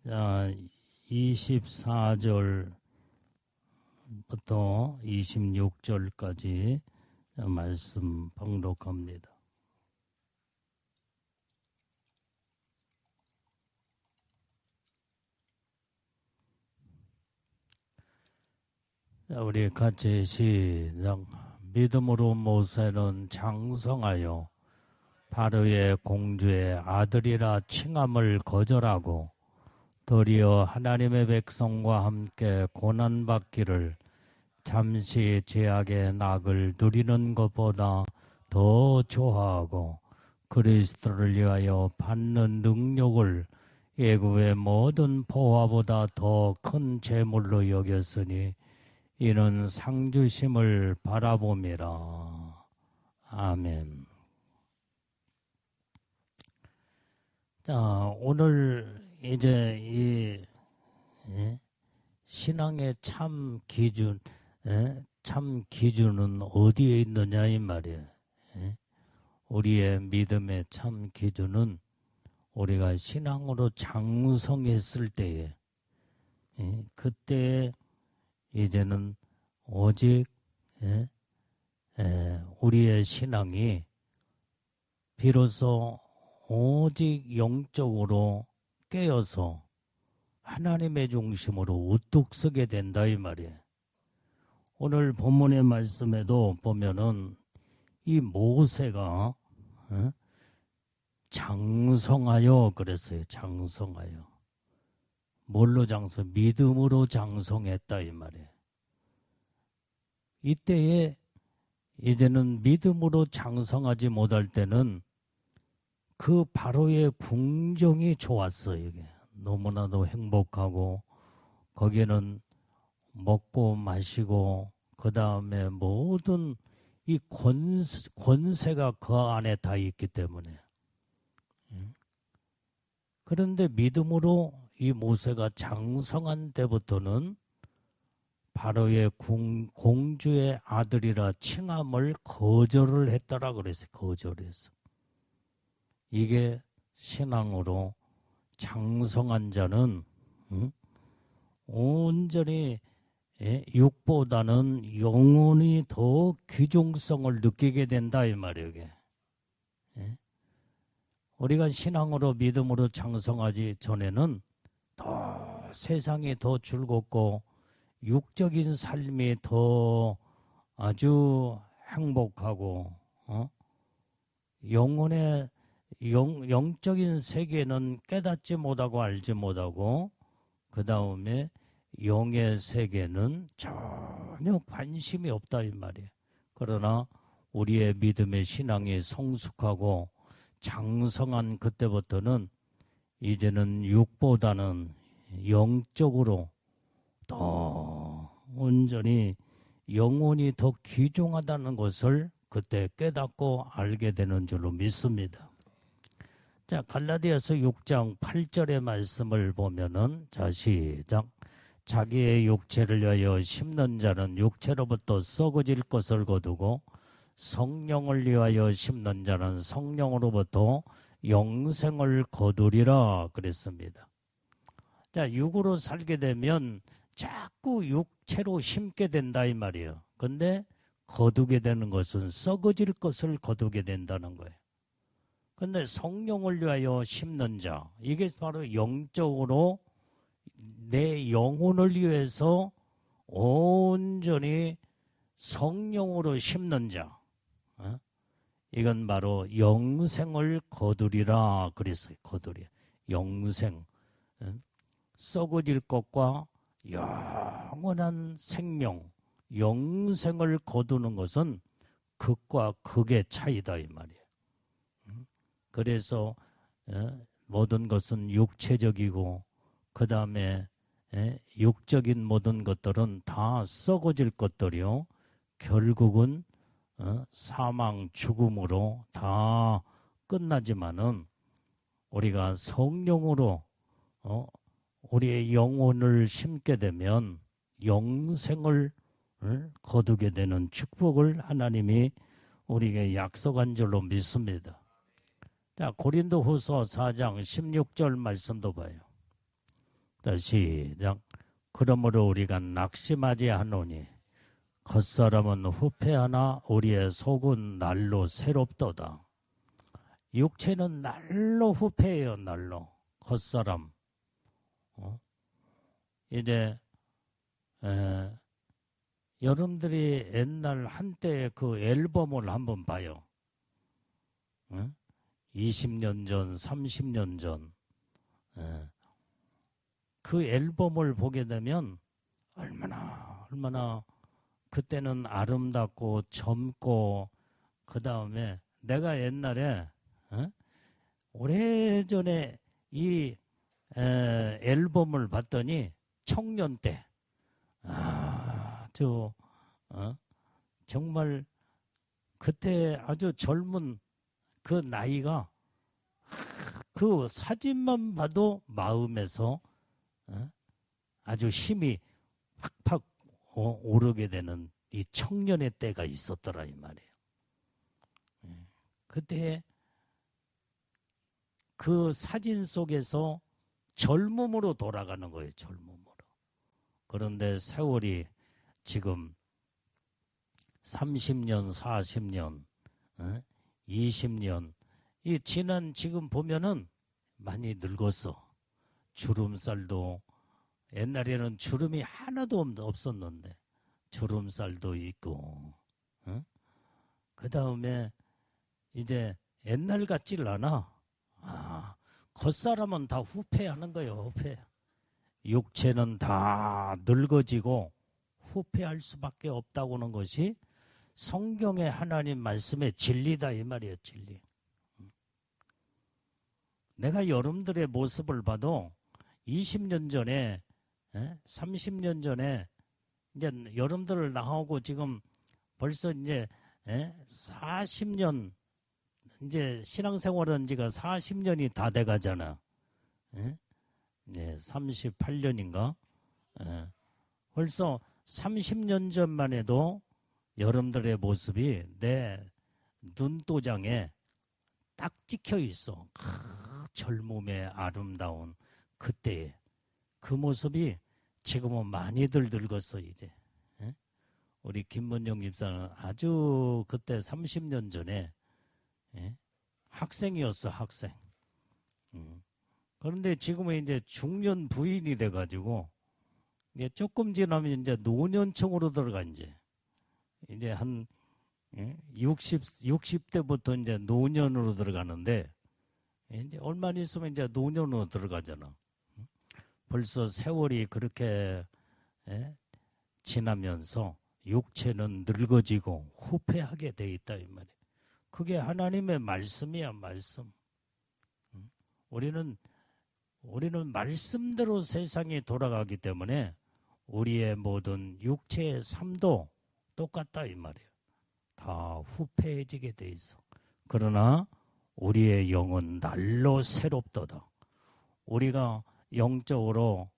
자, 24절부터 26절까지 말씀 봉독합니다. 자, 우리 같이 시작. 믿음으로 모세는 장성하여 바로의 공주의 아들이라 칭함을 거절하고 도리어 하나님의 백성과 함께 고난받기를 잠시 죄악의 낙을 누리는 것보다 더 좋아하고 그리스도를 위하여 받는 능력을 애굽의 모든 보화보다 더 큰 재물로 여겼으니 이는 상주심을 바라봄이라. 아멘. 자, 오늘 이제 이 신앙의 참 기준, 참 기준은 어디에 있느냐 이 말이에요. 우리의 믿음의 참 기준은 우리가 신앙으로 장성했을 때에, 그때 이제는 오직 우리의 신앙이 비로소 오직 영적으로 깨어서 하나님의 중심으로 우뚝 서게 된다 이 말이에요. 오늘 본문의 말씀에도 보면은 이 모세가 장성하여 그랬어요. 장성하여. 뭘로 장성? 믿음으로 장성했다 이 말이에요. 이때에 이제는 믿음으로 장성하지 못할 때는 그 바로의 궁정이 좋았어요. 이게 너무나도 행복하고 거기는 먹고 마시고 그 다음에 모든 이 권세가 그 안에 다 있기 때문에. 그런데 믿음으로 이 모세가 장성한 때부터는 바로의 공주의 아들이라 칭함을 거절을 했더라 그랬어요. 거절했어. 이게 신앙으로 장성한 자는 온전히 육보다는 영혼이 더 귀중성을 느끼게 된다 이 말이에요. 이게. 우리가 신앙으로 믿음으로 장성하기 전에는 더 세상이 더 즐겁고 육적인 삶이 더 아주 행복하고 영혼의 영적인 세계는 깨닫지 못하고 알지 못하고 그 다음에 영의 세계는 전혀 관심이 없다 이 말이에요. 그러나 우리의 믿음의 신앙이 성숙하고 장성한 그때부터는 이제는 육보다는 영적으로 더 온전히 영혼이 더 귀중하다는 것을 그때 깨닫고 알게 되는 줄로 믿습니다. 자, 갈라디아서 6장 8절의 말씀을 보면은 자, 시작. 자기의 육체를 위하여 심는 자는 육체로부터 썩어질 것을 거두고 성령을 위하여 심는 자는 성령으로부터 영생을 거두리라 그랬습니다. 자, 육으로 살게 되면 자꾸 육체로 심게 된다 이 말이에요. 근데 거두게 되는 것은 썩어질 것을 거두게 된다는 거예요. 근데 성령을 위하여 심는 자, 이게 바로 영적으로 내 영혼을 위해서 온전히 성령으로 심는 자, 이건 바로 영생을 거두리라 그랬어요. 거두리. 영생. 썩어질 것과 영원한 생명, 영생을 거두는 것은 극과 극의 차이다 이 말이에요. 그래서 모든 것은 육체적이고 그 다음에 육적인 모든 것들은 다 썩어질 것들이요. 결국은 사망, 죽음으로 다 끝나지만은 우리가 성령으로 우리의 영혼을 심게 되면 영생을 거두게 되는 축복을 하나님이 우리에게 약속한 줄로 믿습니다. 자, 고린도후서 4장 16절 말씀도 봐요. 자, 시작. 그러므로 우리가 낙심하지 않으니 겉사람은 후패하나 우리의 속은 날로 새롭도다. 육체는 날로 후패해요. 날로. 겉사람. 이제 여러분들이 옛날 한때 그 앨범을 한번 봐요. 20년 전, 30년 전. 그 앨범을 보게 되면 얼마나 그때는 아름답고 젊고, 그 다음에 내가 옛날에 오래전에 이 앨범을 봤더니 청년 때 정말 그때 아주 젊은 그 나이가 그 사진만 봐도 마음에서 아주 힘이 팍팍 오르게 되는 이 청년의 때가 있었더라 이 말이에요. 그때 그 사진 속에서 젊음으로 돌아가는 거예요. 젊음으로. 그런데 세월이 지금 30년, 40년, 20년 이 지난 지금 보면은 많이 늙었어. 주름살도 옛날에는 주름이 하나도 없었는데 주름살도 있고, 그 다음에 이제 옛날 같질 않아. 겉사람은 다 후패하는 거예요. 후패. 육체는 다 늙어지고 후패할 수밖에 없다고는 것이 성경의 하나님 말씀의 진리다 이 말이에요. 진리. 내가 여러분들의 모습을 봐도 20년 전에 30년 전에 이제 여러분들 나오고 지금 벌써 이제 40년 이제 신앙생활한 지가 40년이 다 돼가잖아. 네, 38년인가? 벌써 30년 전만 해도 여러분들의 모습이 내 눈도장에 딱 찍혀 있어. 젊음의 아름다운 그때의 그 모습이 지금은 많이들 늙었어 이제. 우리 김문영 집사는 아주 그때 30년 전에 학생이었어, 학생. 그런데 지금은 이제 중년 부인이 돼가지고, 이제 조금 지나면 이제 노년층으로 들어가, 이제 한 60대부터 이제 노년으로 들어가는데, 이제 얼마 있으면 이제 노년으로 들어가잖아. 벌써 세월이 그렇게 지나면서 육체는 늙어지고 후패하게 돼 있다, 이 말이야. 그게 하나님의 말씀이야, 말씀. 우리는 말씀대로 세상이 돌아가기 때문에 우리의 모든 육체의 삶도 똑같다 이 말이에요. 다 후패해지게 돼 있어. 그러나 우리의 영은 날로 새롭도다. 우리가 영적으로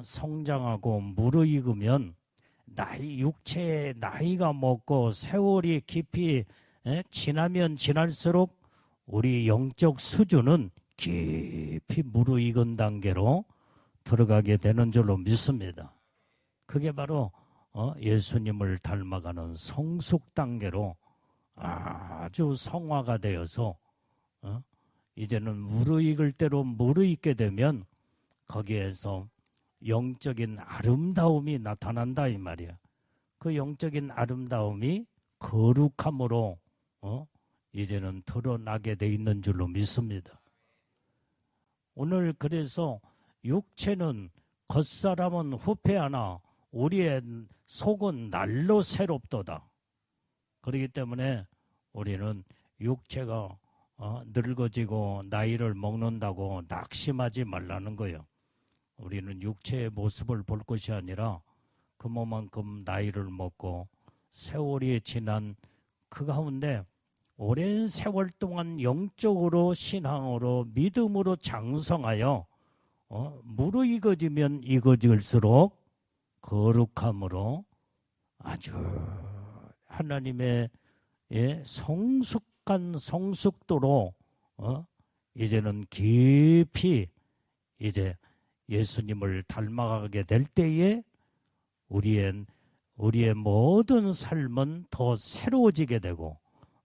성장하고 무르익으면 육체의 나이가 먹고 세월이 깊이 지나면 지날수록 우리 영적 수준은 깊이 무르익은 단계로 들어가게 되는 줄로 믿습니다. 그게 바로 예수님을 닮아가는 성숙 단계로 아주 성화가 되어서 이제는 무르익을 대로 무르익게 되면 거기에서 영적인 아름다움이 나타난다 이 말이야. 그 영적인 아름다움이 거룩함으로 이제는 드러나게 돼 있는 줄로 믿습니다. 오늘 그래서 육체는 겉사람은 후패하나 우리의 속은 날로 새롭도다. 그렇기 때문에 우리는 육체가 늙어지고 나이를 먹는다고 낙심하지 말라는 거예요. 우리는 육체의 모습을 볼 것이 아니라 그만큼 나이를 먹고 세월이 지난 그 가운데 오랜 세월 동안 영적으로 신앙으로 믿음으로 장성하여 무르익어지면 익어질수록 거룩함으로 아주 하나님의 성숙한 성숙도로 이제는 깊이 이제 예수님을 닮아가게 될 때에 우리의 모든 삶은 더 새로워지게 되고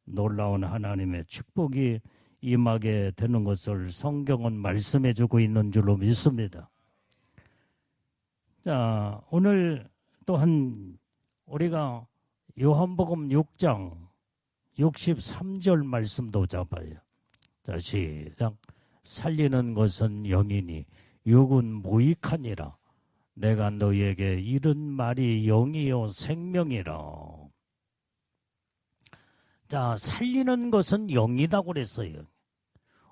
놀라운 하나님의 축복이 임하게 되는 것을 성경은 말씀해 주고 있는 줄로 믿습니다. 자, 오늘 또한 우리가 요한복음 6장 63절 말씀도 잡아요. 자, 시작. 살리는 것은 영이니 육은 무익하니라. 내가 너희에게 이른 말이 영이요 생명이라. 자, 살리는 것은 영이다고 그랬어요.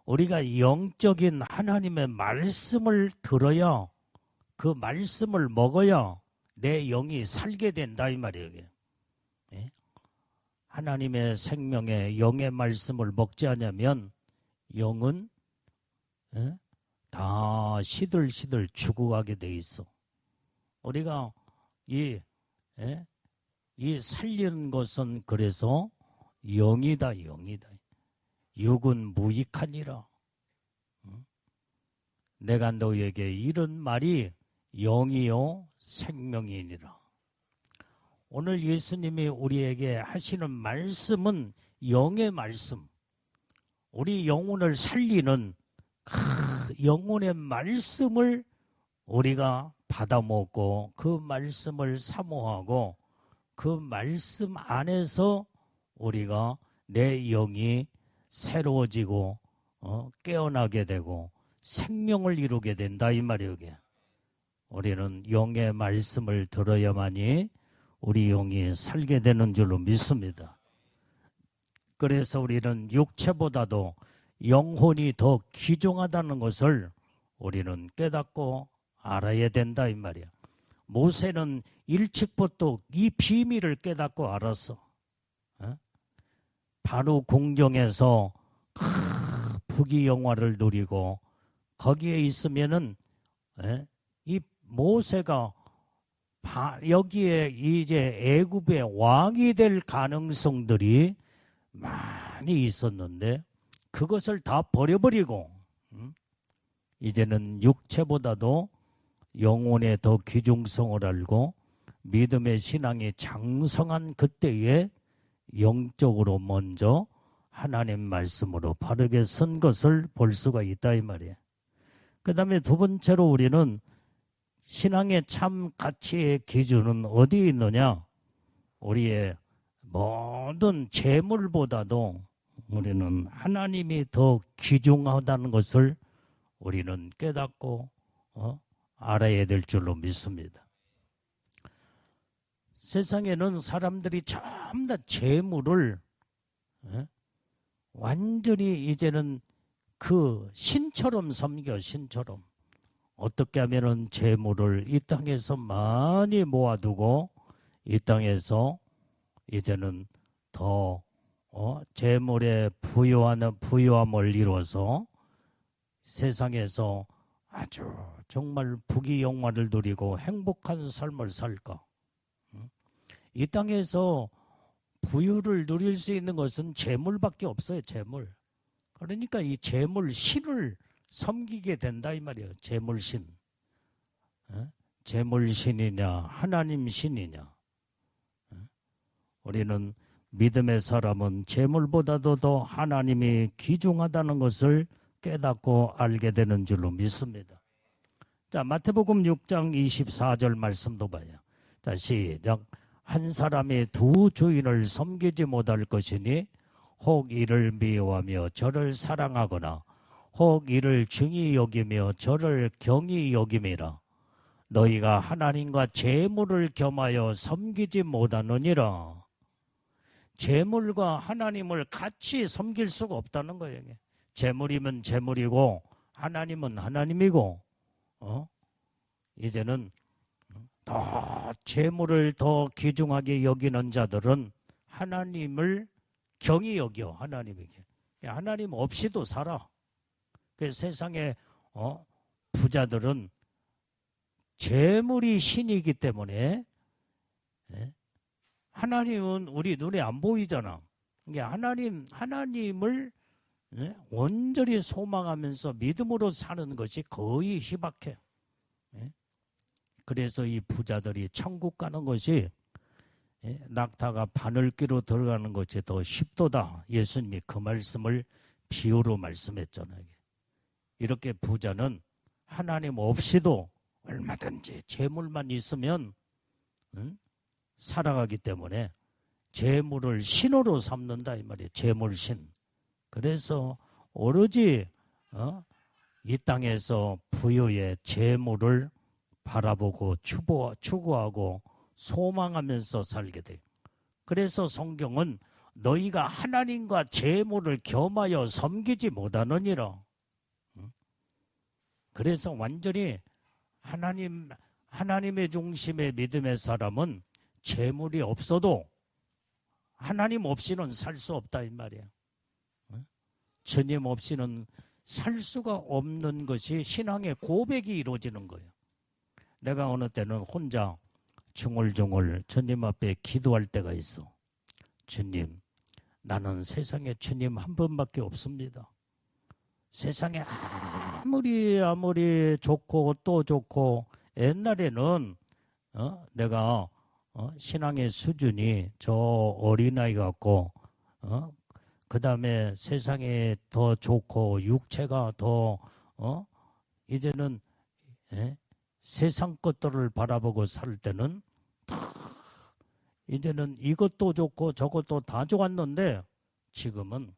우리가 영적인 하나님의 말씀을 들어야, 그 말씀을 먹어야 내 영이 살게 된다 이 말이에요. 예? 하나님의 생명의 영의 말씀을 먹지 않으면 영은 다 시들시들 죽어가게 돼 있어. 우리가 이 살리는 것은 그래서 영이다. 육은 무익하니라. 내가 너희에게 이런 말이 영이요 생명이니라. 오늘 예수님이 우리에게 하시는 말씀은 영의 말씀, 우리 영혼을 살리는 영혼의 말씀을 우리가 받아먹고 그 말씀을 사모하고 그 말씀 안에서 우리가 내 영이 새로워지고 깨어나게 되고 생명을 이루게 된다 이 말이에요. 우리는 영의 말씀을 들어야만이 우리 영이 살게 되는 줄로 믿습니다. 그래서 우리는 육체보다도 영혼이 더 귀중하다는 것을 우리는 깨닫고 알아야 된다 이 말이야. 모세는 일찍부터 이 비밀을 깨닫고 알았어. 바로 궁정에서 부귀영화를 누리고 거기에 있으면은 이 모세가 여기에 이제 애굽의 왕이 될 가능성들이 많이 있었는데 그것을 다 버려버리고 이제는 육체보다도 영혼의 더 귀중성을 알고 믿음의 신앙이 장성한 그때에 영적으로 먼저 하나님 말씀으로 바르게 선 것을 볼 수가 있다 이 말이에요. 그 다음에 두 번째로 우리는 신앙의 참 가치의 기준은 어디에 있느냐? 우리의 모든 재물보다도 우리는 하나님이 더 귀중하다는 것을 우리는 깨닫고 알아야 될 줄로 믿습니다. 세상에는 사람들이 전부 다 재물을 완전히 이제는 그 신처럼 섬겨, 신처럼. 어떻게 하면은 재물을 이 땅에서 많이 모아두고 이 땅에서 이제는 더 재물의 부유함을 이뤄서 세상에서 아주 정말 부귀영화를 누리고 행복한 삶을 살까? 이 땅에서 부유를 누릴 수 있는 것은 재물밖에 없어요. 재물. 그러니까 이 재물신을 섬기게 된다 이 말이에요. 재물신. 재물신이냐 하나님 신이냐. 우리는 믿음의 사람은 재물보다도 더 하나님이 귀중하다는 것을 깨닫고 알게 되는 줄로 믿습니다. 자, 마태복음 6장 24절 말씀도 봐요. 자, 시작. 한 사람이 두 주인을 섬기지 못할 것이니 혹 이를 미워하며 저를 사랑하거나 혹 이를 중히 여기며 저를 경히 여김이라. 너희가 하나님과 재물을 겸하여 섬기지 못하느니라. 재물과 하나님을 같이 섬길 수가 없다는 거예요. 재물이면 재물이고 하나님은 하나님이고 이제는 더 재물을 더 귀중하게 여기는 자들은 하나님을 경히 여겨. 하나님에게 하나님 없이도 살아. 그 세상의 부자들은 재물이 신이기 때문에 하나님은 우리 눈에 안 보이잖아. 하나님을 온전히 소망하면서 믿음으로 사는 것이 거의 희박해. 예? 그래서 이 부자들이 천국 가는 것이 낙타가 바늘귀로 들어가는 것이 더 쉽도다. 예수님이 그 말씀을 비유로 말씀했잖아요. 이렇게 부자는 하나님 없이도 얼마든지 재물만 있으면 살아가기 때문에 재물을 신으로 삼는다 이 말이에요. 재물신. 그래서 오로지 이 땅에서 부여의 재물을 바라보고 추구하고 소망하면서 살게 돼요. 그래서 성경은 너희가 하나님과 재물을 겸하여 섬기지 못하느니라. 그래서 완전히 하나님의 중심의 믿음의 사람은 재물이 없어도 하나님 없이는 살 수 없다 이 말이에요. 주님 없이는 살 수가 없는 것이 신앙의 고백이 이루어지는 거예요. 내가 어느 때는 혼자 중얼중얼 주님 앞에 기도할 때가 있어. 주님, 나는 세상에 주님 한 분밖에 없습니다. 세상에 아무리 좋고 또 좋고 옛날에는 내가 신앙의 수준이 저 어린아이 같고 그 다음에 세상에 더 좋고 육체가 더 이제는 세상 것들을 바라보고 살 때는 이제는 이것도 좋고 저것도 다 좋았는데 지금은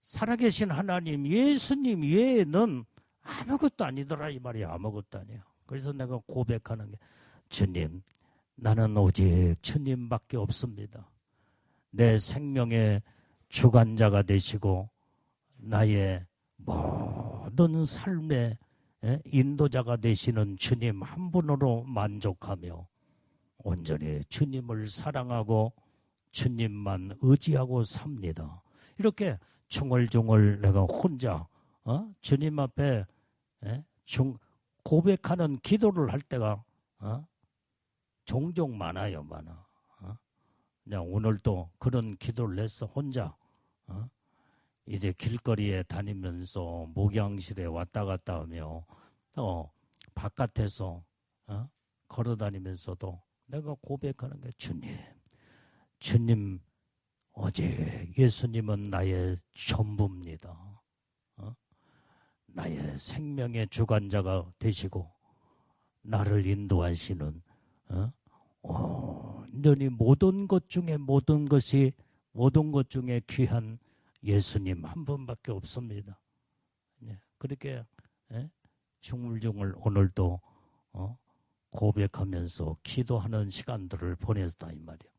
살아계신 하나님 예수님 외에는 아무것도 아니더라 이 말이야. 아무것도 아니야. 그래서 내가 고백하는 게 주님, 나는 오직 주님밖에 없습니다. 내 생명의 주관자가 되시고 나의 모든 삶의 인도자가 되시는 주님 한 분으로 만족하며 온전히 주님을 사랑하고 주님만 의지하고 삽니다. 이렇게 중얼중얼 내가 혼자 주님 앞에 고백하는 기도를 할 때가 종종 많아요. 많아. 그냥 오늘도 그런 기도를 했어. 혼자 이제 길거리에 다니면서 목양실에 왔다 갔다 하며 바깥에서 걸어 다니면서도 내가 고백하는 게 주님 오직 예수님은 나의 전부입니다. 나의 생명의 주관자가 되시고 나를 인도하시는 온전히 모든 것 중에 모든 것 중에 귀한 예수님 한 분밖에 없습니다. 그렇게 중물중물 오늘도 고백하면서 기도하는 시간들을 보냈다 이 말이야.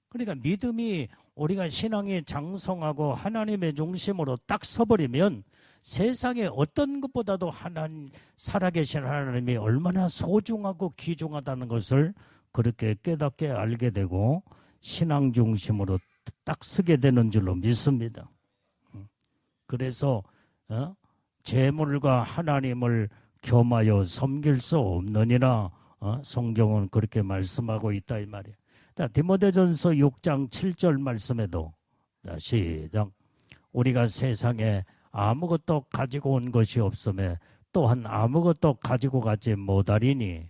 그러니까 믿음이 우리가 신앙이 장성하고 하나님의 중심으로 딱 서버리면 세상에 어떤 것보다도 살아계신 하나님이 얼마나 소중하고 귀중하다는 것을 그렇게 깨닫게 알게 되고 신앙 중심으로 딱 서게 되는 줄로 믿습니다. 그래서 재물과 하나님을 겸하여 섬길 수 없느니라 성경은 그렇게 말씀하고 있다 이 말이에요. 자, 디모데전서 6장 7절 말씀에도 시작. 우리가 세상에 아무것도 가지고 온 것이 없음에 또한 아무것도 가지고 가지 못하리니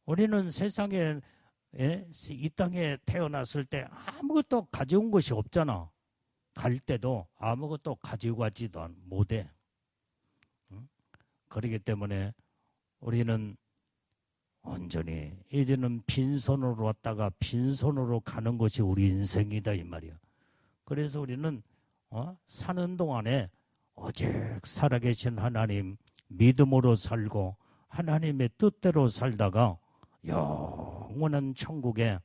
우리는 세상에 이 땅에 태어났을 때 아무것도 가져온 것이 없잖아. 갈 때도 아무것도 가지고 가지도 못해. 그렇기 때문에 우리는 온전히 이제는 빈손으로 왔다가 빈손으로 가는 것이 우리 인생이다 이 말이야. 그래서 우리는 사는 동안에 오직 살아계신 하나님 믿음으로 살고 하나님의 뜻대로 살다가 영원한 천국에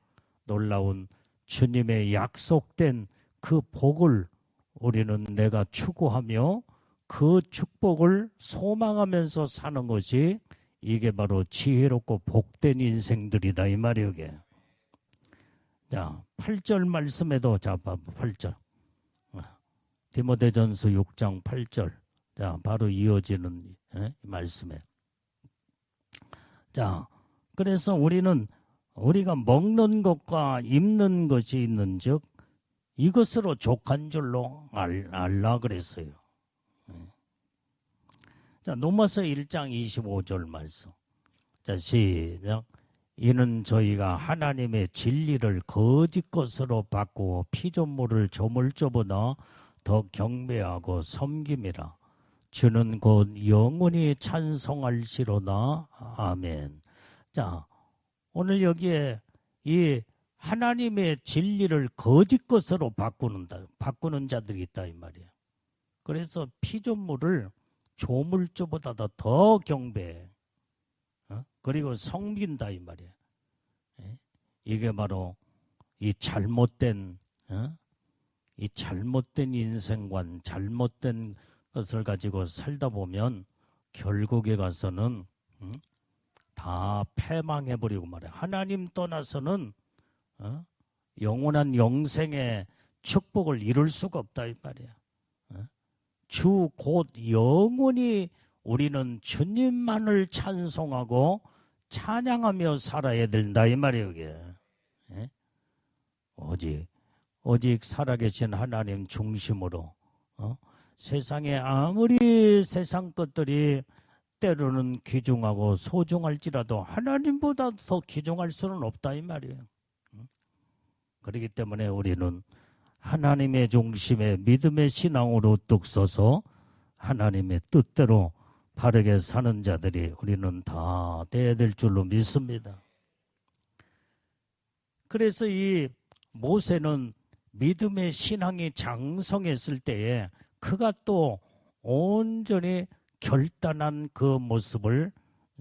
놀라운 주님의 약속된 그 복을 우리는 내가 추구하며 그 축복을 소망하면서 사는 것이 이게 바로 지혜롭고 복된 인생들이다 이 말이에요. 자, 8절 말씀에도 자, 8절. 디모데전서 6장 8절. 자, 바로 이어지는 말씀에. 자, 그래서 우리가 먹는 것과 입는 것이 있는즉 이것으로 족한 줄로 알라 그랬어요. 자, 로마서 1장 25절 말씀. 자, 시작. 이는 저희가 하나님의 진리를 거짓 것으로 바꾸어 피조물을 조물조보다 더 경배하고 섬김이라. 주는 곧 영원히 찬송할시로다. 아멘. 자, 오늘 여기에 이 하나님의 진리를 거짓 것으로 바꾸는 자들이 있다 이 말이에요. 그래서 피조물을 조물주보다 더 경배해. 그리고 섬긴다 이 말이에요. 이게 바로 이 잘못된 인생관, 잘못된 것을 가지고 살다 보면 결국에 가서는 다 패망해버리고 말이에요. 하나님 떠나서는 영원한 영생의 축복을 이룰 수가 없다 이 말이에요. 주 곧 영원히 우리는 주님만을 찬송하고 찬양하며 살아야 된다 이 말이에요. 이게. 오직 살아계신 하나님 중심으로 세상에 아무리 세상 것들이 때로는 귀중하고 소중할지라도 하나님보다 더 귀중할 수는 없다 이 말이에요. 그렇기 때문에 우리는 하나님의 중심에 믿음의 신앙으로 뚝 서서 하나님의 뜻대로 바르게 사는 자들이 우리는 다 돼야 될 줄로 믿습니다. 그래서 이 모세는 믿음의 신앙이 장성했을 때에 그가 또 온전히 결단한 그 모습을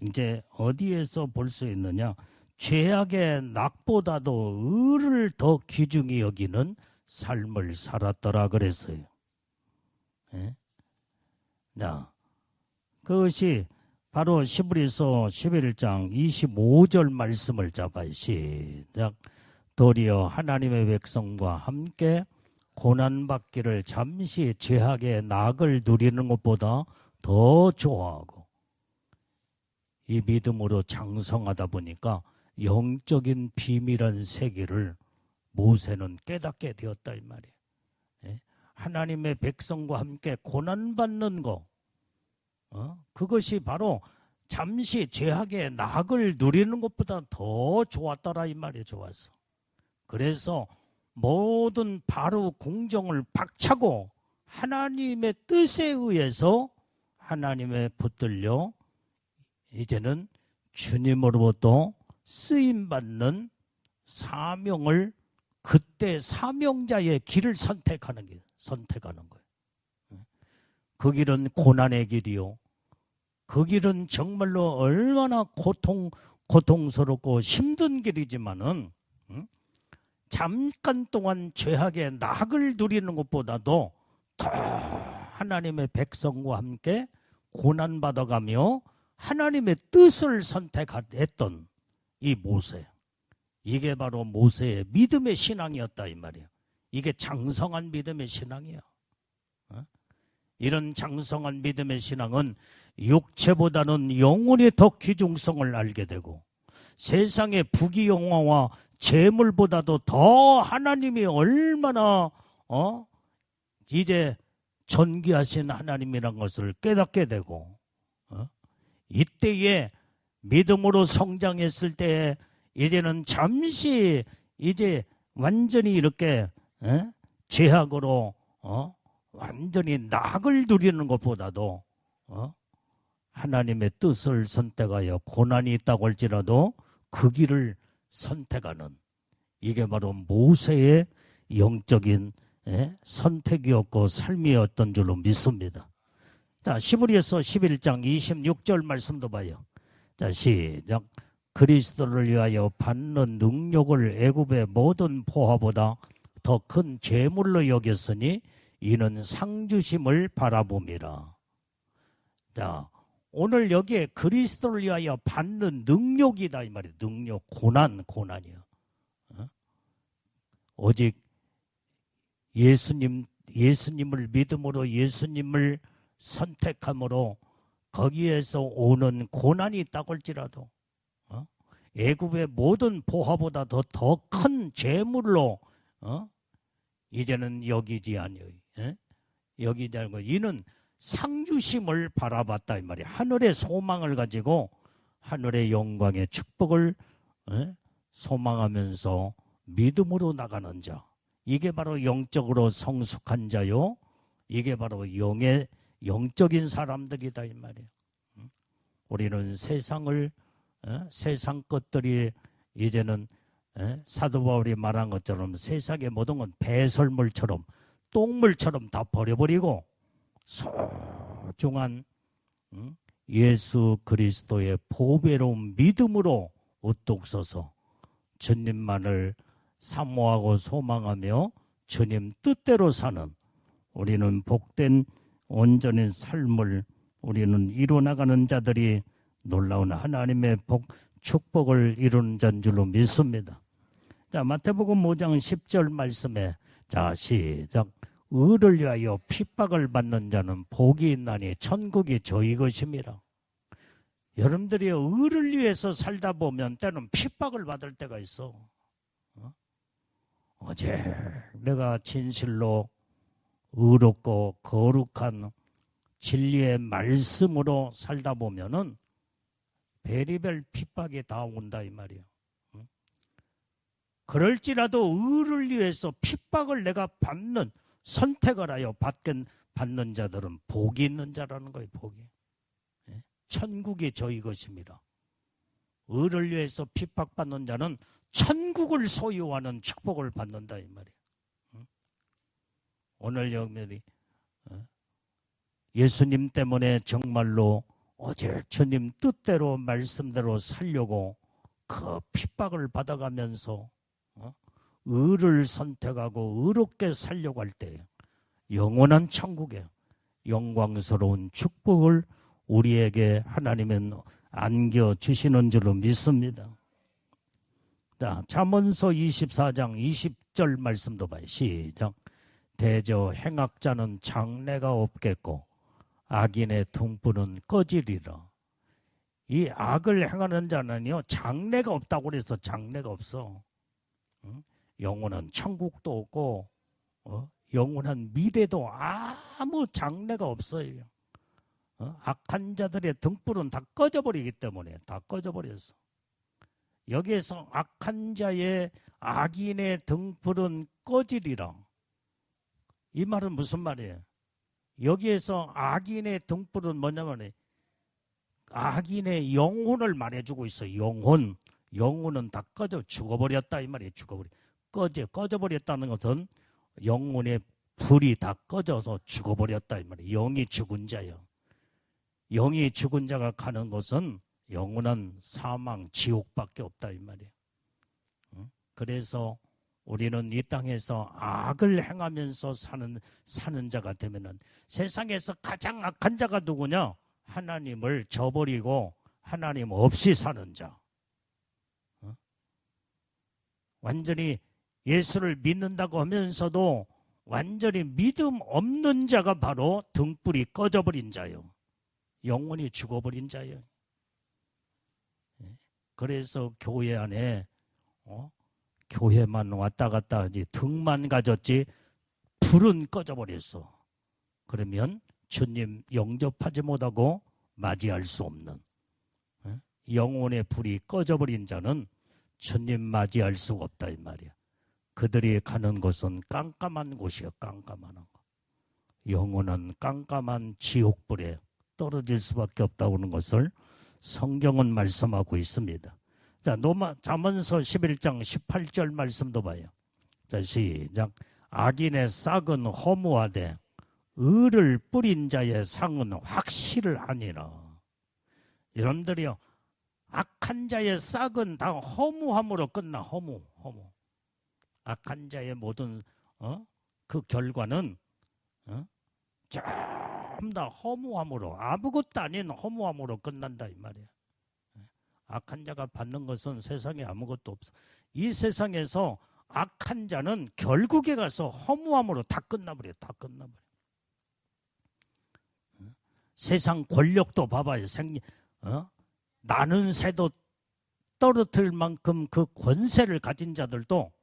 이제 어디에서 볼 수 있느냐? 죄악의 낙보다도 의를 더 귀중히 여기는 삶을 살았더라 그랬어요. 자, 그것이 바로 히브리서 11장 25절 말씀을 잡아요. 시작. 도리어 하나님의 백성과 함께 고난받기를 잠시 죄악의 낙을 누리는 것보다 더 좋아하고, 이 믿음으로 장성하다 보니까 영적인 비밀한 세계를 모세는 깨닫게 되었다 이 말이에요. 하나님의 백성과 함께 고난받는 거, 그것이 바로 잠시 죄악의 낙을 누리는 것보다 더 좋았더라 이 말이에요. 좋았어. 그래서 모든 바로 궁정을 박차고 하나님의 뜻에 의해서 하나님의 붙들려 이제는 주님으로부터 쓰임받는 사명을, 그때 사명자의 길을 선택하는 거예요. 그 길은 고난의 길이요. 그 길은 정말로 얼마나 고통스럽고 힘든 길이지만은 잠깐 동안 죄악의 낙을 누리는 것보다도 더 하나님의 백성과 함께 고난받아가며 하나님의 뜻을 선택했던 이 모세, 이게 바로 모세의 믿음의 신앙이었다 이 말이에요. 이게 장성한 믿음의 신앙이야. 이런 장성한 믿음의 신앙은 육체보다는 영혼의 더 귀중성을 알게 되고, 세상의 부귀영화와 재물보다도 더 하나님이 얼마나 이제 존귀하신 하나님이란 것을 깨닫게 되고, 이때에 믿음으로 성장했을 때 이제는 잠시 이제 완전히 이렇게 죄악으로 완전히 낙을 누리는 것보다도 하나님의 뜻을 선택하여 고난이 있다고 할지라도 그 길을 선택하는, 이게 바로 모세의 영적인 선택이었고 삶이었던 줄로 믿습니다. 자, 히브리서 11장 26절 말씀도 봐요. 자, 시작. 그리스도를 위하여 받는 능력을 애굽의 모든 보화보다 더 큰 재물로 여겼으니 이는 상주심을 바라봄이라. 자, 오늘 여기에 그리스도를 위하여 받는 능력이다 이 말이에요. 능력, 고난이요. 오직 예수님을 믿음으로 예수님을 선택함으로 거기에서 오는 고난이 있다고 할지라도 애굽의 모든 보화보다 더 큰 재물로 이제는 여기지 아니요. 여기지 않고 이는 상주심을 바라봤다 이 말이에요. 하늘의 소망을 가지고 하늘의 영광의 축복을 소망하면서 믿음으로 나가는 자. 이게 바로 영적으로 성숙한 자요. 이게 바로 영적인 사람들이다 이 말이에요. 우리는 세상을 세상 것들이 이제는 사도 바울이 말한 것처럼 세상의 모든 건 배설물처럼 똥물처럼 다 버려버리고 소중한 예수 그리스도의 보배로운 믿음으로 우뚝 서서 주님만을 사모하고 소망하며 주님 뜻대로 사는 우리는 복된 온전한 삶을 우리는 이루어나가는 자들이 놀라운 하나님의 축복을 이루는 자인 줄로 믿습니다. 자, 마태복음 5장 10절 말씀에 자, 시작. 의를 위하여 핍박을 받는 자는 복이 있나니 천국이 저희 것임이라. 여러분들이 의를 위해서 살다 보면 때는 핍박을 받을 때가 있어. 어제 내가 진실로 의롭고 거룩한 진리의 말씀으로 살다 보면은 베리벨 핍박이 다 온다 이 말이에요. 그럴지라도 의를 위해서 핍박을 내가 받는 선택을 하여 받는 자들은 복이 있는 자라는 거예요. 복이. 천국이 저희 것입니다. 의를 위해서 핍박받는 자는 천국을 소유하는 축복을 받는다 이 말이에요. 오늘 여러분이 예수님 때문에 정말로 어제 주님 뜻대로 말씀대로 살려고 그 핍박을 받아가면서 의를 선택하고 의롭게 살려고 할 때 영원한 천국에 영광스러운 축복을 우리에게 하나님은 안겨주시는 줄로 믿습니다. 자, 잠언서 24장 20절 말씀도 봐요. 시작. 대저 행악자는 장래가 없겠고 악인의 등불은 꺼지리라. 이 악을 행하는 자는요 장래가 없다고 그래서 장래가 없어. 영원한 천국도 없고 영원한 미래도 아무 장래가 없어요. 악한 자들의 등불은 다 꺼져버리기 때문에 다 꺼져버렸어. 여기에서 악한 자의 악인의 등불은 꺼지리라. 이 말은 무슨 말이에요? 여기에서 악인의 등불은 뭐냐면 악인의 영혼을 말해주고 있어요. 영혼은 다 꺼져 죽어버렸다 이 말이에요. 꺼져버렸다는 것은 영혼의 불이 다 꺼져서 죽어버렸다 이 말이에요. 영이 죽은 자요. 영이 죽은 자가 가는 곳은 영원한 사망, 지옥밖에 없다 이 말이에요. 그래서 우리는 이 땅에서 악을 행하면서 사는 자가 되면은 세상에서 가장 악한 자가 누구냐? 하나님을 저버리고 하나님 없이 사는 자. 완전히 예수를 믿는다고 하면서도 완전히 믿음 없는 자가 바로 등불이 꺼져버린 자요. 영혼이 죽어버린 자요. 그래서 교회 안에 교회만 왔다 갔다 하지 등만 가졌지 불은 꺼져버렸어. 그러면 주님 영접하지 못하고 맞이할 수 없는 영혼의 불이 꺼져버린 자는 주님 맞이할 수가 없다 이 말이야. 그들이 가는 곳은 깜깜한 곳이야. 깜깜한 곳. 영혼은 깜깜한 지옥불에 떨어질 수밖에 없다고 하는 것을 성경은 말씀하고 있습니다. 자, 잠언서 11장 18절 말씀도 봐요. 자, 시작. 악인의 싹은 허무하되 의를 뿌린 자의 상은 확실하니라. 여러분들이요, 악한 자의 싹은 다 허무함으로 끝나. 허무. 악한 자의 모든 그 결과는 전부 다 허무함으로, 아무것도 아닌 허무함으로 끝난다 이 말이에요. 악한 자가 받는 것은 세상에 아무것도 없어. 이 세상에서 악한 자는 결국에 가서 허무함으로 다 끝나버려. 세상 권력도 봐봐요. 나는 새도 떨어뜨릴 만큼 그 권세를 가진 자들도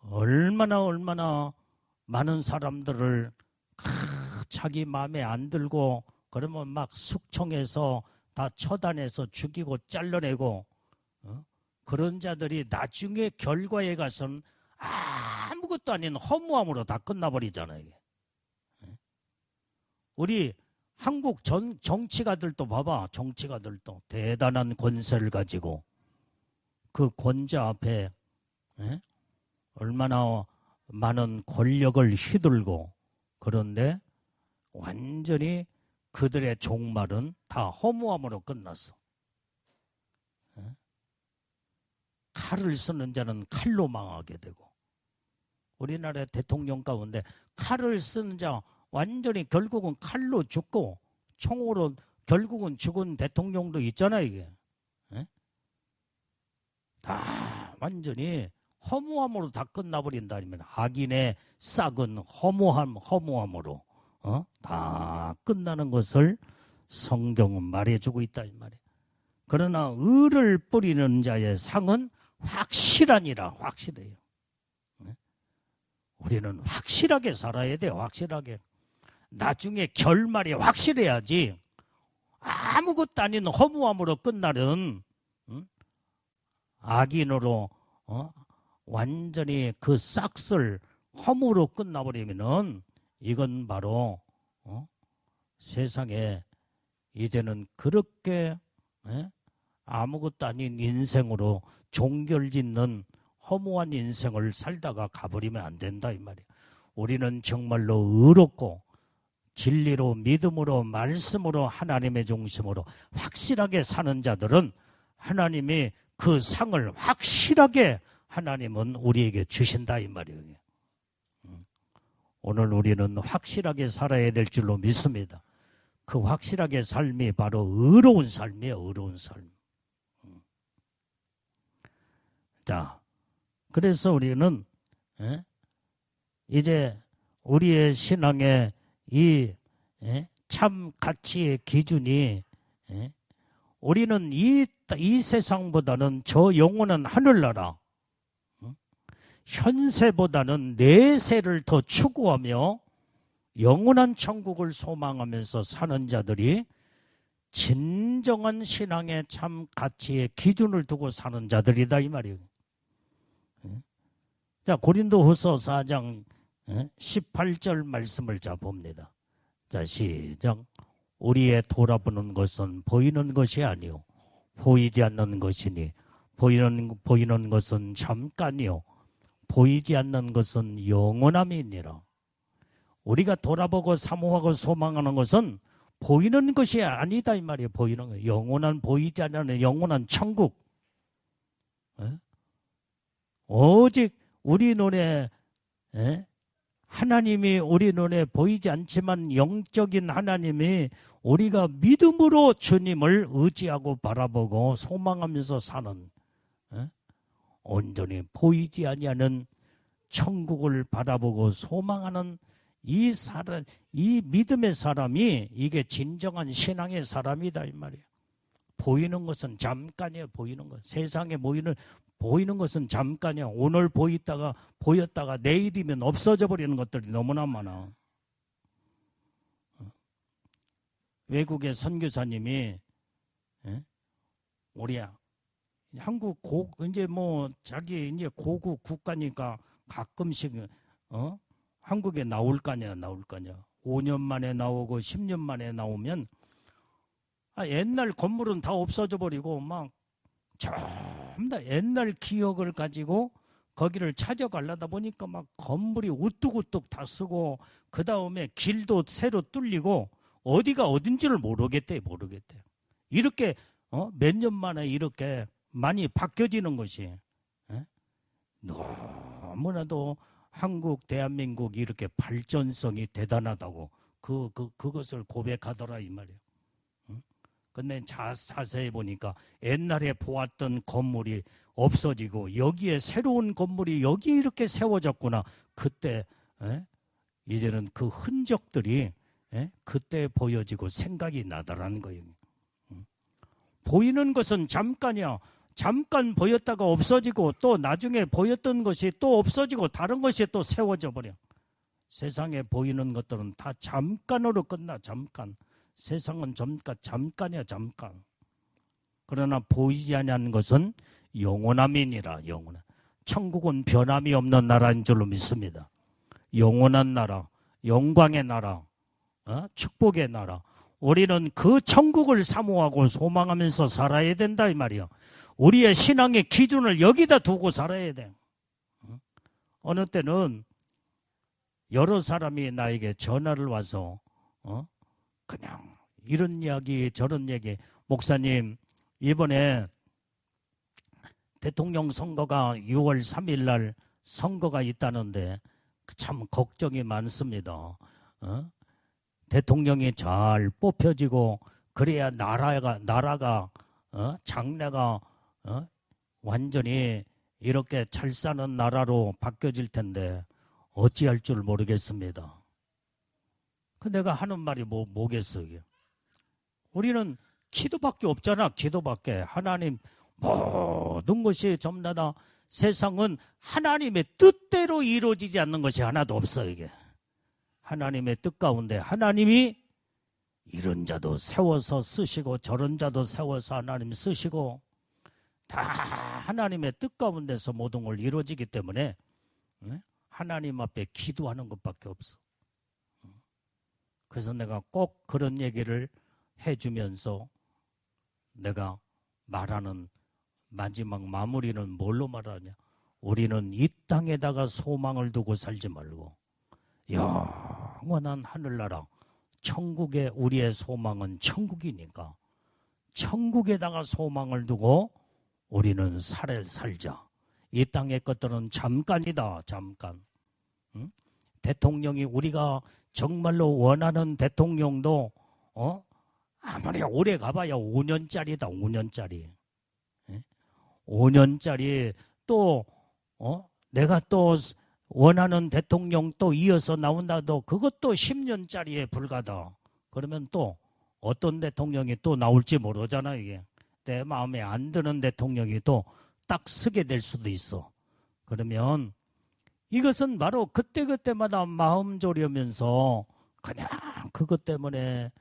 얼마나 많은 사람들을 자기 마음에 안 들고 그러면 막 숙청해서 다 처단해서 죽이고 잘라내고 그런 자들이 나중에 결과에 가서는 아무것도 아닌 허무함으로 다 끝나버리잖아요. 이게. 우리 한국 정치가들도 봐봐. 정치가들도 대단한 권세를 가지고 그 권자 앞에 얼마나 많은 권력을 휘둘고 그런데 완전히 그들의 종말은 다 허무함으로 끝났어. 칼을 쓰는 자는 칼로 망하게 되고 우리나라의 대통령 가운데 칼을 쓰는 자 완전히 결국은 칼로 죽고 총으로 결국은 죽은 대통령도 있잖아요. 이게 다 완전히 허무함으로 다 끝나버린다. 아니면 악인의 싹은 허무함으로 다 끝나는 것을 성경은 말해주고 있다 이 말이에요. 그러나 의를 뿌리는 자의 상은 확실하니라. 확실해요. 우리는 확실하게 살아야 돼요. 확실하게. 나중에 결말이 확실해야지 아무것도 아닌 허무함으로 끝나는 악인으로 완전히 그 싹쓸 허무로 끝나버리면은 이건 바로 세상에 이제는 그렇게 아무것도 아닌 인생으로 종결짓는 허무한 인생을 살다가 가버리면 안 된다 이 말이에요. 우리는 정말로 의롭고 진리로 믿음으로 말씀으로 하나님의 중심으로 확실하게 사는 자들은 하나님이 그 상을 확실하게 하나님은 우리에게 주신다 이 말이에요. 오늘 우리는 확실하게 살아야 될 줄로 믿습니다. 그 확실하게 삶이 바로 의로운 삶이에요. 의로운 삶. 자, 그래서 우리는 이제 우리의 신앙의 이 참 가치의 기준이 우리는 이 세상보다는 저 영원한 하늘나라 현세보다는 내세를 더 추구하며 영원한 천국을 소망하면서 사는 자들이 진정한 신앙의 참 가치의 기준을 두고 사는 자들이다 이 말이에요. 자, 고린도후서 4장 18절 말씀을 자 봅니다. 자, 시작. 우리의 돌아보는 것은 보이는 것이 아니요 보이지 않는 것이니 보이는 것은 잠깐이요 보이지 않는 것은 영원함이니라. 우리가 돌아보고 사모하고 소망하는 것은 보이는 것이 아니다 이 말이에요. 보이는 거. 영원한 보이지 않는 영원한 천국. 오직 우리 눈에 하나님이 우리 눈에 보이지 않지만 영적인 하나님이 우리가 믿음으로 주님을 의지하고 바라보고 소망하면서 사는 온전히 보이지 아니하는 천국을 바라보고 소망하는 이 믿음의 사람이 이게 진정한 신앙의 사람이다 이 말이에요. 보이는 것은 잠깐이에요. 보이는 것. 세상에 보이는 것은 잠깐이야. 오늘 보였다가 내일이면 없어져 버리는 것들이 너무나 많아. 외국의 선교사님이 우리 한국 이제 자기 이제 고국 국가니까 가끔씩 한국에 나올 거냐. 5년 만에 나오고 10년 만에 나오면 옛날 건물은 다 없어져 버리고 막 전부 다 옛날 기억을 가지고 거기를 찾아가려다 보니까 막 건물이 우뚝우뚝 다 쓰고 그 다음에 길도 새로 뚫리고 어디가 어딘지를 모르겠대. 이렇게 몇 년 만에 이렇게 많이 바뀌어지는 것이 너무나도 한국 대한민국이 이렇게 발전성이 대단하다고 그것을 고백하더라 이 말이에요. 근데 자세히 보니까 옛날에 보았던 건물이 없어지고 여기에 새로운 건물이 여기 이렇게 세워졌구나. 그때 이제는 그 흔적들이 그때 보여지고 생각이 나더라는 거예요. 보이는 것은 잠깐이야. 잠깐 보였다가 없어지고 또 나중에 보였던 것이 또 없어지고 다른 것이 또 세워져 버려. 세상에 보이는 것들은 다 잠깐으로 끝나. 잠깐. 세상은 잠깐이야. 잠깐. 그러나 보이지 아니하는 것은 영원함이니라. 영원함. 천국은 변함이 없는 나라인 줄로 믿습니다. 영원한 나라, 영광의 나라, 축복의 나라. 우리는 그 천국을 사모하고 소망하면서 살아야 된다 이 말이야. 우리의 신앙의 기준을 여기다 두고 살아야 돼. 어느 때는 여러 사람이 나에게 전화를 와서 그냥 이런 이야기 저런 얘기, 목사님 이번에 대통령 선거가 6월 3일 날 선거가 있다는데 참 걱정이 많습니다. 대통령이 잘 뽑혀지고 그래야 나라가 장래가 완전히 이렇게 잘 사는 나라로 바뀌어질 텐데 어찌할 줄 모르겠습니다. 그 내가 하는 말이 뭐겠어 이게. 우리는 기도밖에 없잖아. 기도밖에. 하나님 모든 것이 전부 다 세상은 하나님의 뜻대로 이루어지지 않는 것이 하나도 없어 이게. 하나님의 뜻 가운데 하나님이 이런 자도 세워서 쓰시고 저런 자도 세워서 하나님 쓰시고 다 하나님의 뜻 가운데서 모든 걸 이루어지기 때문에 하나님 앞에 기도하는 것밖에 없어. 그래서 내가 꼭 그런 얘기를 해주면서 내가 말하는 마지막 마무리는 뭘로 말하냐. 우리는 이 땅에다가 소망을 두고 살지 말고 영원한 하늘나라 천국에 우리의 소망은 천국이니까 천국에다가 소망을 두고 우리는 살자. 이 땅의 것들은 잠깐이다. 잠깐. 대통령이 우리가 정말로 원하는 대통령도 아무리 오래 가봐야 5년짜리다. 5년짜리. 5년짜리 또 내가 또 원하는 대통령 또 이어서 나온다도 그것도 10년짜리에 불과하다. 그러면 또 어떤 대통령이 또 나올지 모르잖아 이게. 내 마음에 안 드는 대통령이 또 딱 서게 될 수도 있어. 그러면 이것은 바로 그때그때마다 마음 졸이면서 그냥 그것 때문에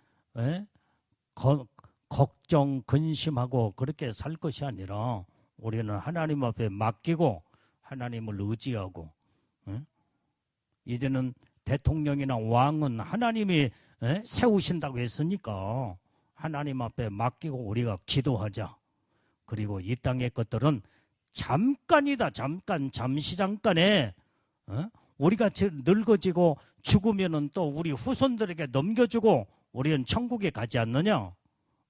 걱정, 근심하고 그렇게 살 것이 아니라 우리는 하나님 앞에 맡기고 하나님을 의지하고 이제는 대통령이나 왕은 하나님이 세우신다고 했으니까 하나님 앞에 맡기고 우리가 기도하자. 그리고 이 땅의 것들은 잠깐이다. 잠시 잠깐에 우리가 늙어지고 죽으면은 또 우리 후손들에게 넘겨주고 우리는 천국에 가지 않느냐.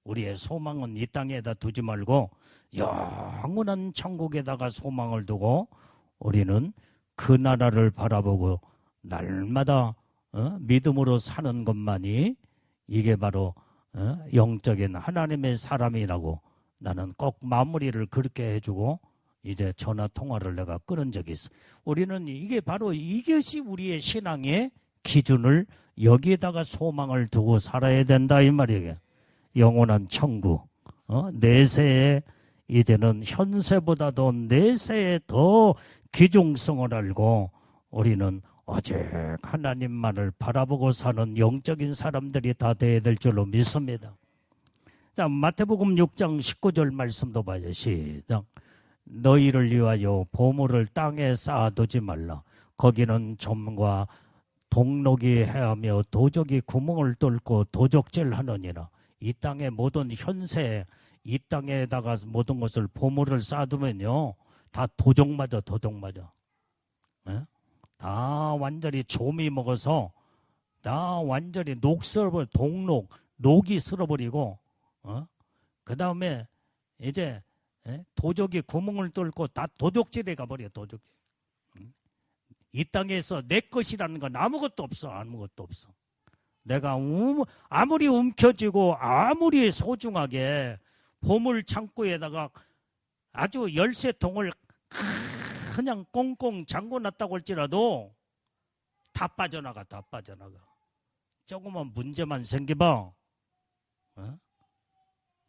우리의 소망은 이 땅에다 두지 말고 영원한 천국에다가 소망을 두고 우리는 그 나라를 바라보고 날마다 믿음으로 사는 것만이 이게 바로 영적인 하나님의 사람이라고 나는 꼭 마무리를 그렇게 해주고 이제 전화 통화를 내가 끊은 적이 있어. 우리는 이게 바로 이것이 우리의 신앙의 기준을 여기에다가 소망을 두고 살아야 된다 이 말이에요. 영원한 천국. 내세에 이제는 현세보다도 내세에 더 귀중성을 알고 우리는 오직 하나님만을 바라보고 사는 영적인 사람들이 다 되어야 될 줄로 믿습니다. 자, 마태복음 6장 19절 말씀도 봐요. 시작. 너희를 위하여 보물을 땅에 쌓아두지 말라. 거기는 점과 동록이 해하며 도적이 구멍을 뚫고 도적질하느니라. 이 땅의 모든 현세, 이 땅에다가 모든 것을 보물을 쌓아두면요 다 도적 맞아. 다 완전히 조미 먹어서 다 완전히 녹 쓸어버려. 녹이 쓸어버리고 그 다음에 이제 도적이 구멍을 뚫고 다 도적질에 가버려. 도적질. 이 땅에서 내 것이라는 건 아무것도 없어. 내가 아무리 움켜쥐고 아무리 소중하게 보물 창고에다가 아주 열쇠통을 그냥 꽁꽁 잠궈놨다고 할지라도 다 빠져나가. 조그만 문제만 생겨봐.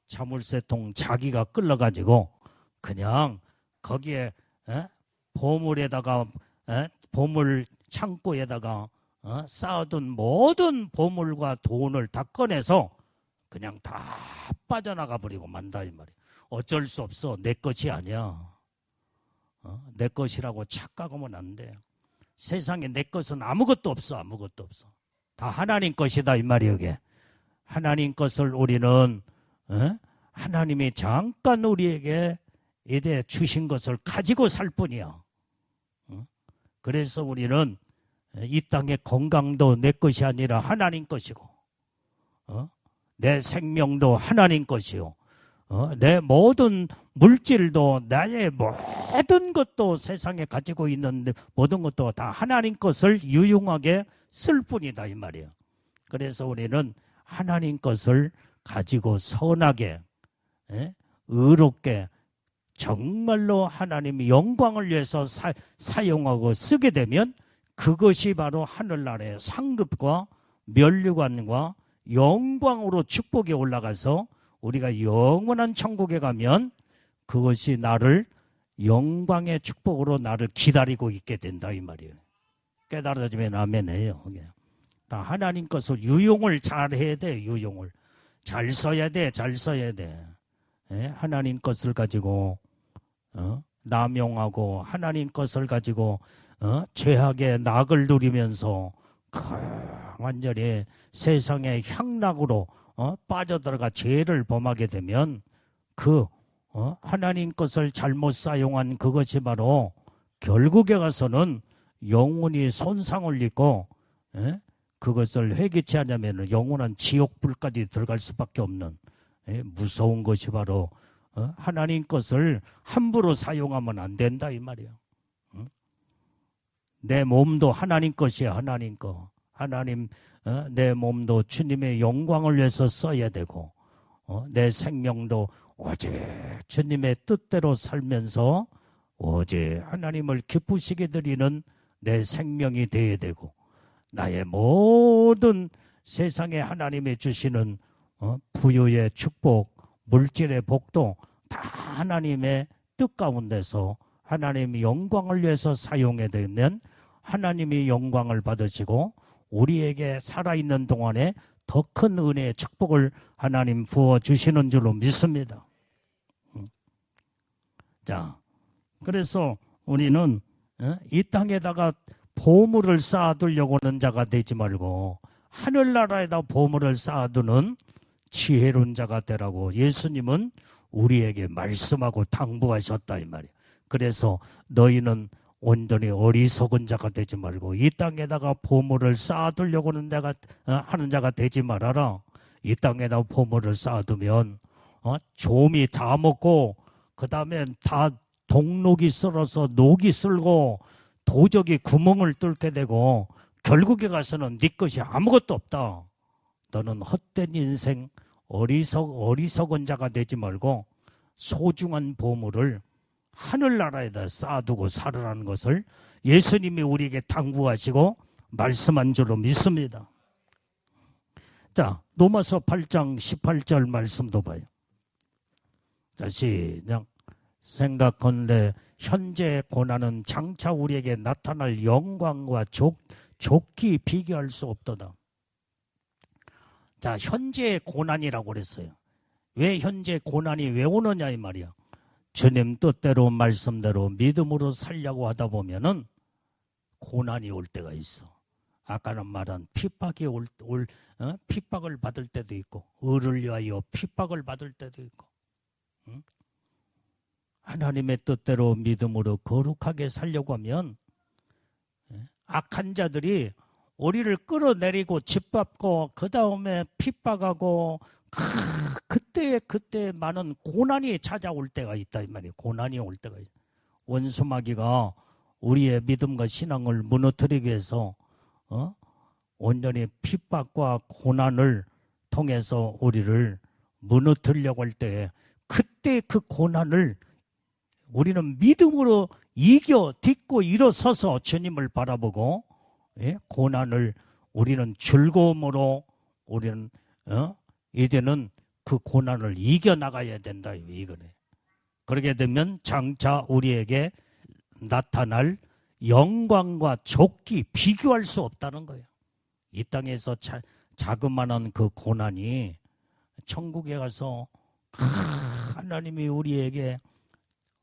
자물쇠통 자기가 끌러가지고 그냥 거기에 보물에다가 보물 창고에다가 쌓아둔 모든 보물과 돈을 다 꺼내서 그냥 다 빠져나가 버리고 만다 이 말이야. 어쩔 수 없어. 내 것이 아니야. 내 것이라고 착각하면 안 돼. 세상에 내 것은 아무것도 없어. 아무것도 없어. 다 하나님 것이다 이 말이야. 이게 하나님 것을 우리는 하나님이 잠깐 우리에게 이제 주신 것을 가지고 살 뿐이야. 그래서 우리는 이 땅의 건강도 내 것이 아니라 하나님 것이고, 내 생명도 하나님 것이요, 내 모든 물질도 나의 모든 것도 세상에 가지고 있는 모든 것도 다 하나님 것을 유용하게 쓸 뿐이다 이 말이에요. 그래서 우리는 하나님 것을 가지고 선하게, 의롭게 정말로 하나님의 영광을 위해서 사용하고 쓰게 되면 그것이 바로 하늘나라의 상급과 면류관과 영광으로 축복에 올라가서 우리가 영원한 천국에 가면 그것이 나를 영광의 축복으로 나를 기다리고 있게 된다 이 말이에요. 깨달아지면 아멘해요. 다 하나님 것을 유용을 잘 해야 돼. 유용을 잘 써야 돼. 잘 써야 돼. 하나님 것을 가지고 남용하고 하나님 것을 가지고 죄악의 낙을 누리면서 완전히 세상의 향락으로 빠져들어가 죄를 범하게 되면 그 하나님 것을 잘못 사용한 그것이 바로 결국에 가서는 영혼이 손상을 입고 그것을 회개치 않으면 영원한 지옥불까지 들어갈 수밖에 없는 무서운 것이 바로 하나님 것을 함부로 사용하면 안 된다 이 말이에요. 내 몸도 하나님 것이야. 하나님 거. 하나님 내 몸도 주님의 영광을 위해서 써야 되고 내 생명도 오직 주님의 뜻대로 살면서 오직 하나님을 기쁘시게 드리는 내 생명이 되어야 되고 나의 모든 세상에 하나님이 주시는 부유의 축복, 물질의 복도 다 하나님의 뜻 가운데서 하나님의 영광을 위해서 사용해야 되면 하나님이 영광을 받으시고 우리에게 살아있는 동안에 더 큰 은혜의 축복을 하나님 부어주시는 줄로 믿습니다. 자, 그래서 우리는 이 땅에다가 보물을 쌓아두려고 하는 자가 되지 말고 하늘나라에다 보물을 쌓아두는 지혜로운 자가 되라고 예수님은 우리에게 말씀하고 당부하셨다 이 말이에요. 그래서 너희는 온전히 어리석은 자가 되지 말고 이 땅에다가 보물을 쌓아두려고 하는 자가 되지 말아라. 이 땅에다 보물을 쌓아두면 좀이 다 먹고 그 다음에 다 동록이 쓸어서 녹이 쓸고 도적이 구멍을 뚫게 되고 결국에 가서는 네 것이 아무것도 없다. 너는 헛된 인생 어리석은 자가 되지 말고 소중한 보물을 하늘나라에다 쌓아두고 살으라는 것을 예수님이 우리에게 당부하시고 말씀한 줄로 믿습니다. 자, 로마서 8장 18절 말씀도 봐요. 자, 시작. 생각건대 현재의 고난은 장차 우리에게 나타날 영광과 좋게 비교할 수 없도다. 자, 현재의 고난이라고 그랬어요. 왜 현재 고난이 왜 오느냐 이 말이야. 주님 뜻대로 말씀대로 믿음으로 살려고 하다 보면은 고난이 올 때가 있어. 아까는 말한 핍박을 받을 때도 있고 의를 위하여 핍박을 받을 때도 있고 하나님의 뜻대로 믿음으로 거룩하게 살려고 하면 악한 자들이 우리를 끌어내리고 짓밟고 그 다음에 핍박하고 그때 많은 고난이 찾아올 때가 있다 이 말이에요. 고난이 올 때가 있다. 원수마귀가 우리의 믿음과 신앙을 무너뜨리기 위해서 온전히 핍박과 고난을 통해서 우리를 무너뜨리려고 할 때 그때 그 고난을 우리는 믿음으로 이겨 딛고 일어서서 주님을 바라보고 고난을 우리는 즐거움으로 우리는 이제는 그 고난을 이겨나가야 된다 이거네. 그렇게 되면 장차 우리에게 나타날 영광과 좋기 비교할 수 없다는 거예요. 이 땅에서 자그마한 그 고난이 천국에 가서 하나님이 우리에게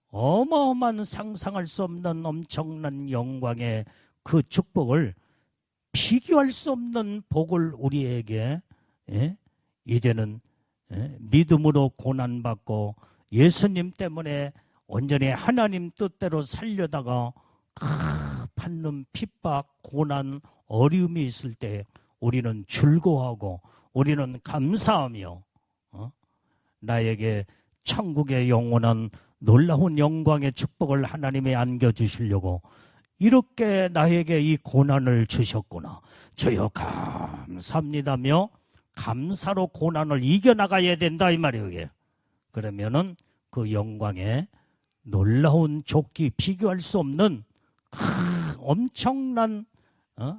어마어마한 상상할 수 없는 엄청난 영광의 그 축복을, 비교할 수 없는 복을 우리에게 이제는 믿음으로 고난받고 예수님 때문에 온전히 하나님 뜻대로 살려다가 받는 핍박, 고난, 어려움이 있을 때 우리는 즐거워하고 우리는 감사하며 나에게 천국의 영원한 놀라운 영광의 축복을 하나님이 안겨주시려고 이렇게 나에게 이 고난을 주셨구나, 주여 감사합니다며 감사로 고난을 이겨나가야 된다 이 말이에요. 이게. 그러면은 그 영광의 놀라운 좋기, 비교할 수 없는 엄청난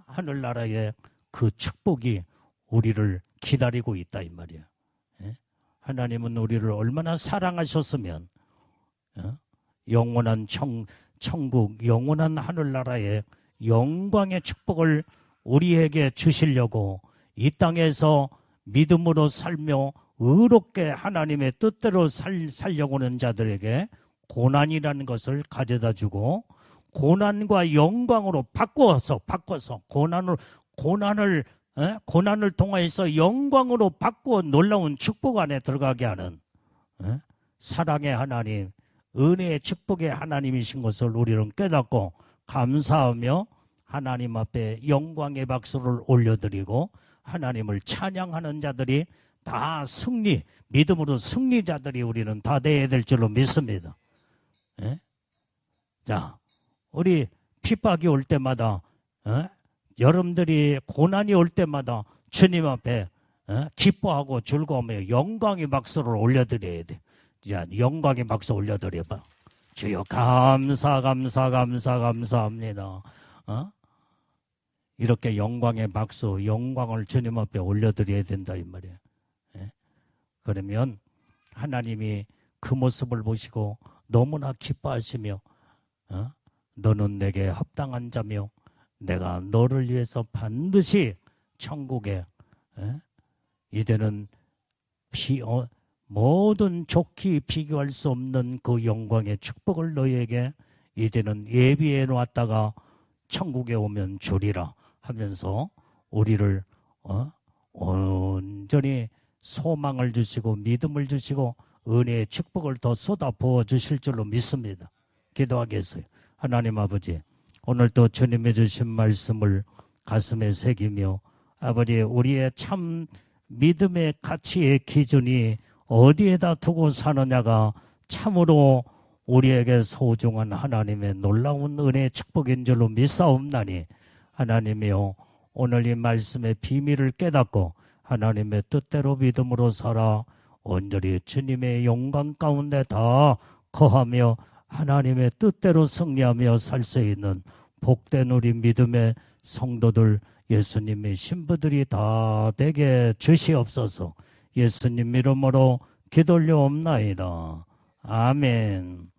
하늘나라의 그 축복이 우리를 기다리고 있다 이 말이에요. 하나님은 우리를 얼마나 사랑하셨으면 영원한 천국, 영원한 하늘나라의 영광의 축복을 우리에게 주시려고 이 땅에서 믿음으로 살며 의롭게 하나님의 뜻대로 살려고 하는 자들에게 고난이라는 것을 가져다 주고 고난과 영광으로 바꿔서 고난을 통해서 영광으로 바꾸어 놀라운 축복 안에 들어가게 하는 사랑의 하나님, 은혜의 축복의 하나님이신 것을 우리는 깨닫고 감사하며 하나님 앞에 영광의 박수를 올려드리고 하나님을 찬양하는 자들이 다 믿음으로 승리자들이 우리는 다 되어야 될 줄로 믿습니다. 자, 우리 핍박이 올 때마다 여러분들이 고난이 올 때마다 주님 앞에 기뻐하고 즐거우며 영광의 박수를 올려드려야 돼. 자, 영광의 박수 올려드려봐. 주여 감사합니다. 이렇게 영광의 박수, 영광을 주님 앞에 올려드려야 된다 이 말이에요. 그러면 하나님이 그 모습을 보시고 너무나 기뻐하시며 너는 내게 합당한 자며 내가 너를 위해서 반드시 천국에 이제는 모든 좋기 비교할 수 없는 그 영광의 축복을 너희에게 이제는 예비해 놓았다가 천국에 오면 주리라 하면서 우리를 온전히 소망을 주시고 믿음을 주시고 은혜의 축복을 더 쏟아 부어 주실 줄로 믿습니다. 기도하겠어요. 하나님 아버지, 오늘도 주님이 주신 말씀을 가슴에 새기며 아버지, 우리의 참 믿음의 가치의 기준이 어디에다 두고 사느냐가 참으로 우리에게 소중한 하나님의 놀라운 은혜의 축복인 줄로 믿사옵나니 하나님이여, 오늘 이 말씀의 비밀을 깨닫고 하나님의 뜻대로 믿음으로 살아 온전히 주님의 영광 가운데 다 거하며 하나님의 뜻대로 승리하며 살 수 있는 복된 우리 믿음의 성도들, 예수님의 신부들이 다 되게 주시옵소서. 예수님 이름으로 기도 올려옵나이다. 아멘.